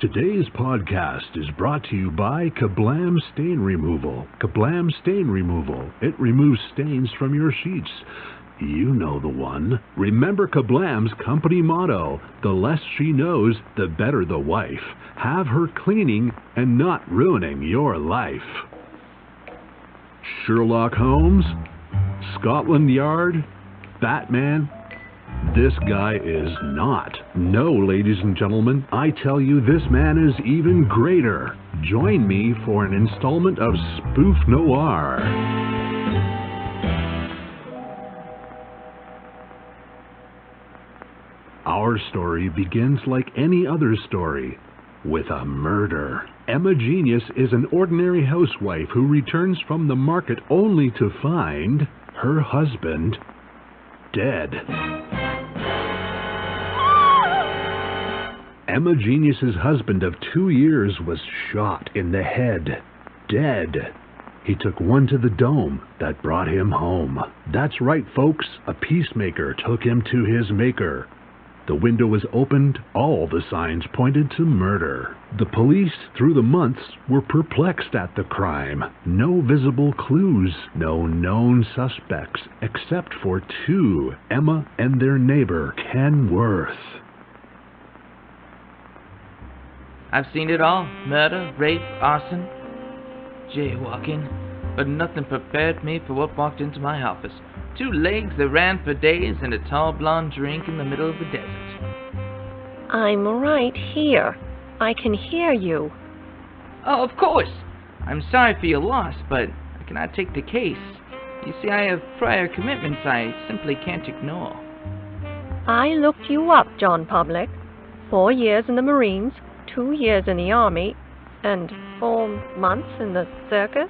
Today's podcast is brought to you by Kablam Stain Removal. Kablam Stain Removal. It removes stains from your sheets. You know the one. Remember Kablam's company motto, the less she knows, the better the wife. Have her cleaning and not ruining your life. Sherlock Holmes? Scotland Yard? Batman? This guy is not. No, ladies and gentlemen, I tell you, this man is even greater. Join me for an installment of Spoof Noir. Our story begins like any other story, with a murder. Emma Genius is an ordinary housewife who returns from the market only to find her husband dead. Emma Genius's husband of 2 years was shot in the head, dead. He took one to the dome that brought him home. That's right, folks, a peacemaker took him to his maker. The window was opened, all the signs pointed to murder. The police, through the months, were perplexed at the crime. No visible clues, no known suspects, except for two, Emma and their neighbor, Ken Worth. I've seen it all. Murder, rape, arson, jaywalking. But nothing prepared me for what walked into my office. 2 legs that ran for days and a tall blonde drink in the middle of the desert. I'm right here. I can hear you. Oh, of course. I'm sorry for your loss, but I cannot take the case. You see, I have prior commitments I simply can't ignore. I looked you up, John Public. 4 years in the Marines, 2 years in the Army, and 4 months in the circus.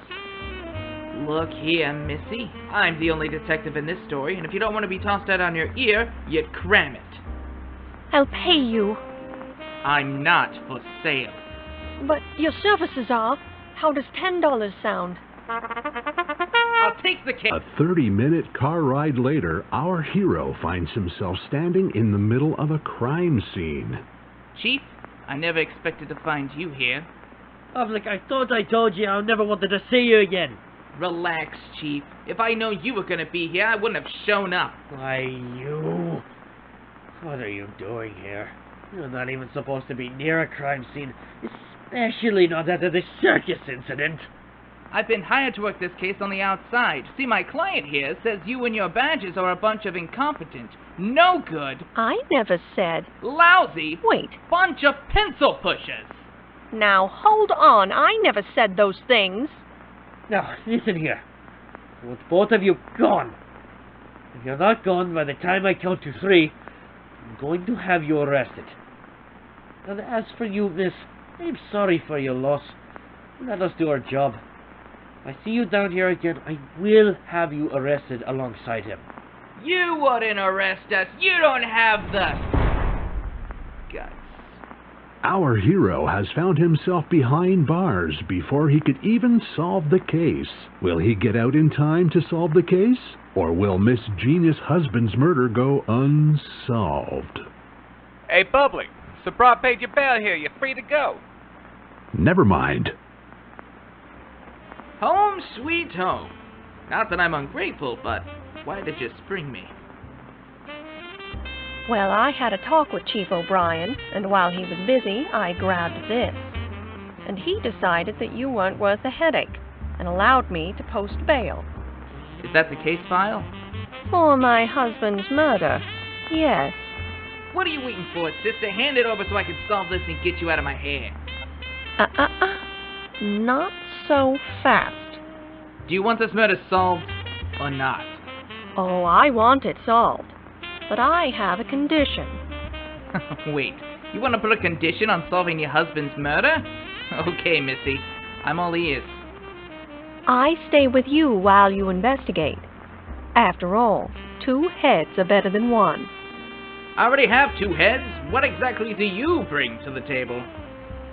Look here, Missy. I'm the only detective in this story, and if you don't want to be tossed out on your ear, you'd cram it. I'll pay you. I'm not for sale. But your services are. How does $10 sound? I'll take the case. A 30-minute car ride later, our hero finds himself standing in the middle of a crime scene. Chief, I never expected to find you here. Public, I thought I told you I never wanted to see you again. Relax, Chief. If I know you were gonna be here, I wouldn't have shown up. Why, you? What are you doing here? You're not even supposed to be near a crime scene, especially not after this circus incident. I've been hired to work this case on the outside. See, my client here says you and your badges are a bunch of incompetent, no good, I never said. lousy, Wait. bunch of pencil pushers. Now, hold on. I never said those things. Now, listen here. I want both of you gone. If you're not gone by the time I count to 3, I'm going to have you arrested. And as for you, miss, I'm sorry for your loss. Let us do our job. If I see you down here again, I will have you arrested alongside him. You wouldn't arrest us. You don't have the guts. Our hero has found himself behind bars before he could even solve the case. Will he get out in time to solve the case? Or will Miss Genius' husband's murder go unsolved? Hey, Public, Sabra paid your bail here. You're free to go. Never mind. Home sweet home. Not that I'm ungrateful, but why did you spring me? Well, I had a talk with Chief O'Brien, and while he was busy, I grabbed this. And he decided that you weren't worth a headache, and allowed me to post bail. Is that the case file? For my husband's murder, yes. What are you waiting for, sister? Hand it over so I can solve this and get you out of my hair. Not so fast. Do you want this murder solved or not? Oh, I want it solved. But I have a condition. Wait, you want to put a condition on solving your husband's murder? Okay, Missy, I'm all ears. I stay with you while you investigate. After all, 2 heads are better than 1. I already have 2 heads. What exactly do you bring to the table?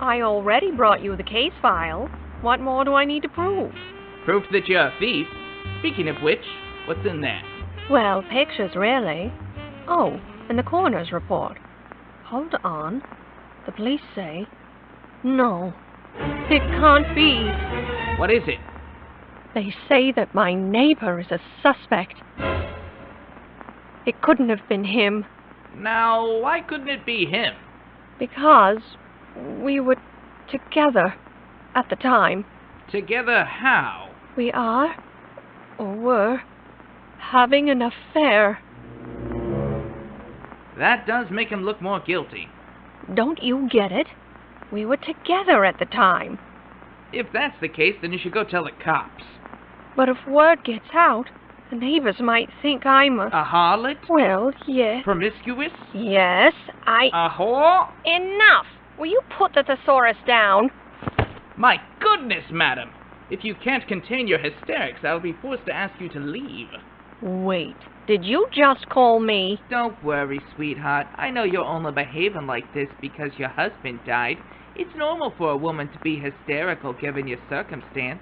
I already brought you the case file. What more do I need to prove? Proof that you're a thief. Speaking of which, what's in there? Well, pictures, really. Oh, and the coroner's report. Hold on. The police say No, it can't be. What is it? They say that my neighbor is a suspect. It couldn't have been him. Now, why couldn't it be him? Because we were together at the time. Together how? We are, or were, having an affair. That does make him look more guilty. Don't you get it? We were together at the time. If that's the case, then you should go tell the cops. But if word gets out, the neighbors might think I'm A harlot? Well, yes. Promiscuous? Yes, A whore? Enough! Will you put the thesaurus down? My goodness, madam! If you can't contain your hysterics, I'll be forced to ask you to leave. Wait, did you just call me? Don't worry, sweetheart. I know you're only behaving like this because your husband died. It's normal for a woman to be hysterical given your circumstance.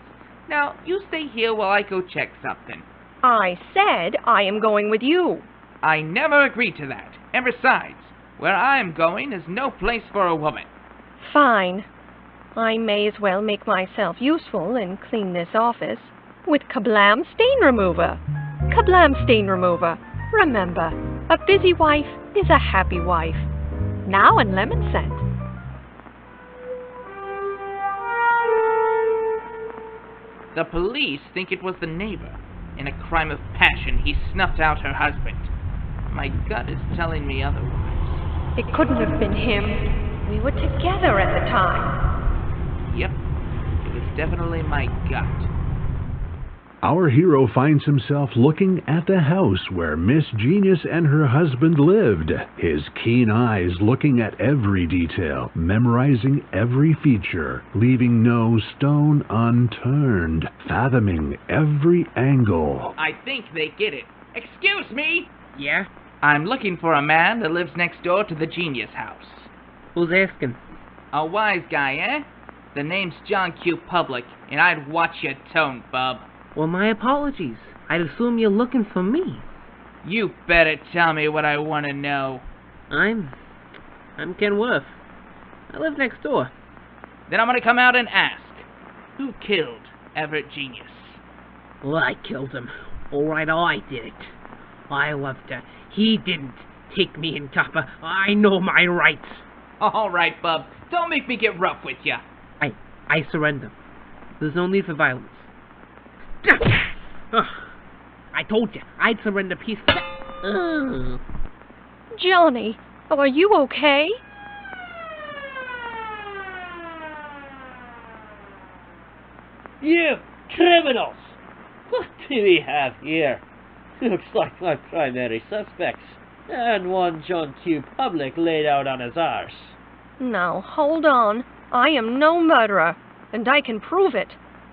Now, you stay here while I go check something. I said I am going with you. I never agreed to that. And besides, where I am going is no place for a woman. Fine. I may as well make myself useful and clean this office with Kablam Stain Remover. Kablam Stain Remover. Remember, a busy wife is a happy wife. Now in lemon scent. The police think it was the neighbor. In a crime of passion, he snuffed out her husband. My gut is telling me otherwise. It couldn't have been him. We were together at the time. Yep, it was definitely my gut. Our hero finds himself looking at the house where Miss Genius and her husband lived, his keen eyes looking at every detail, memorizing every feature, leaving no stone unturned, fathoming every angle. I think they get it. Excuse me! Yeah? I'm looking for a man that lives next door to the Genius house. Who's asking? A wise guy, eh? The name's John Q. Public, and I'd watch your tone, bub. Well, my apologies. I'd assume you're looking for me. You better tell me what I want to know. I'm Ken Worth. I live next door. Then I'm gonna come out and ask, who killed Everett Genius? Well, I killed him. All right, I did it. I loved her. He didn't. Take me in, copper. I know my rights. All right, bub. Don't make me get rough with ya. I surrender. There's no need for violence. I told you, I'd surrender peacefully. Johnny, are you okay? You criminals! What do we have here? Looks like my primary suspects. And one John Q. Public laid out on his arse. Now, hold on. I am no murderer, and I can prove it.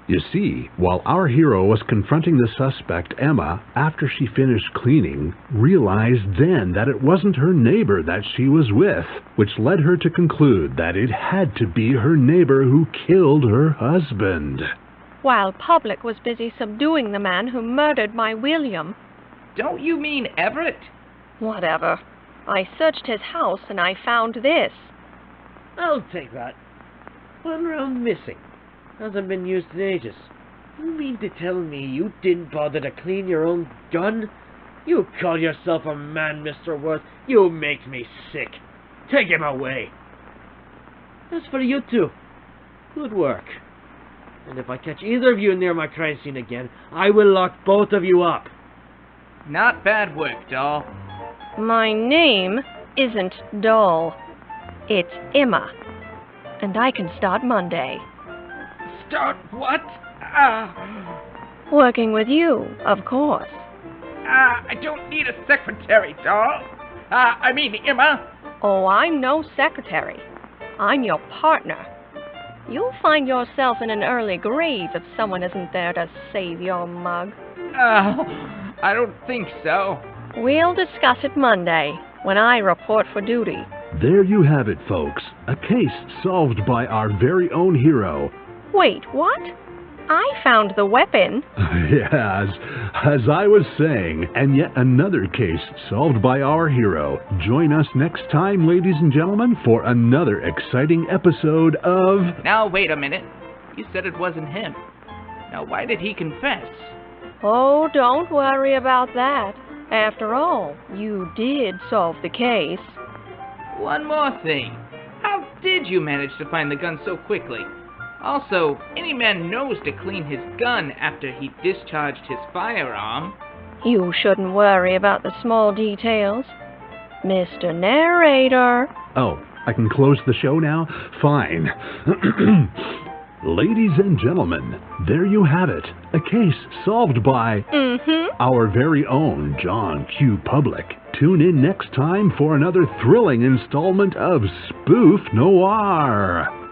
You see, while our hero was confronting the suspect, Emma, after she finished cleaning, realized then that it wasn't her neighbor that she was with, which led her to conclude that it had to be her neighbor who killed her husband. While Public was busy subduing the man who murdered my William. Don't you mean Everett? Whatever. I searched his house and I found this. I'll take that. 1 round missing. Hasn't been used in ages. You mean to tell me you didn't bother to clean your own gun? You call yourself a man, Mr. Worth. You make me sick. Take him away. As for you two, good work. And if I catch either of you near my crime scene again, I will lock both of you up. Not bad work, doll. My name isn't Doll. It's Emma. And I can start Monday. Start what? Working with you, of course. I don't need a secretary, doll. I mean, Emma. Oh, I'm no secretary. I'm your partner. You'll find yourself in an early grave if someone isn't there to save your mug. I don't think so. We'll discuss it Monday, when I report for duty. There you have it, folks. A case solved by our very own hero. Wait, what? I found the weapon. Yes, as I was saying, and yet another case solved by our hero. Join us next time, ladies and gentlemen, for another exciting episode of... Now, wait a minute. You said it wasn't him. Now, why did he confess? Oh, don't worry about that. After all, you did solve the case. One more thing. How did you manage to find the gun so quickly? Also, any man knows to clean his gun after he discharged his firearm. You shouldn't worry about the small details. Mr. Narrator. Oh, I can close the show now? Fine. Ladies and gentlemen, there you have it. A case solved by our very own John Q. Public. Tune in next time for another thrilling installment of Spoof Noir.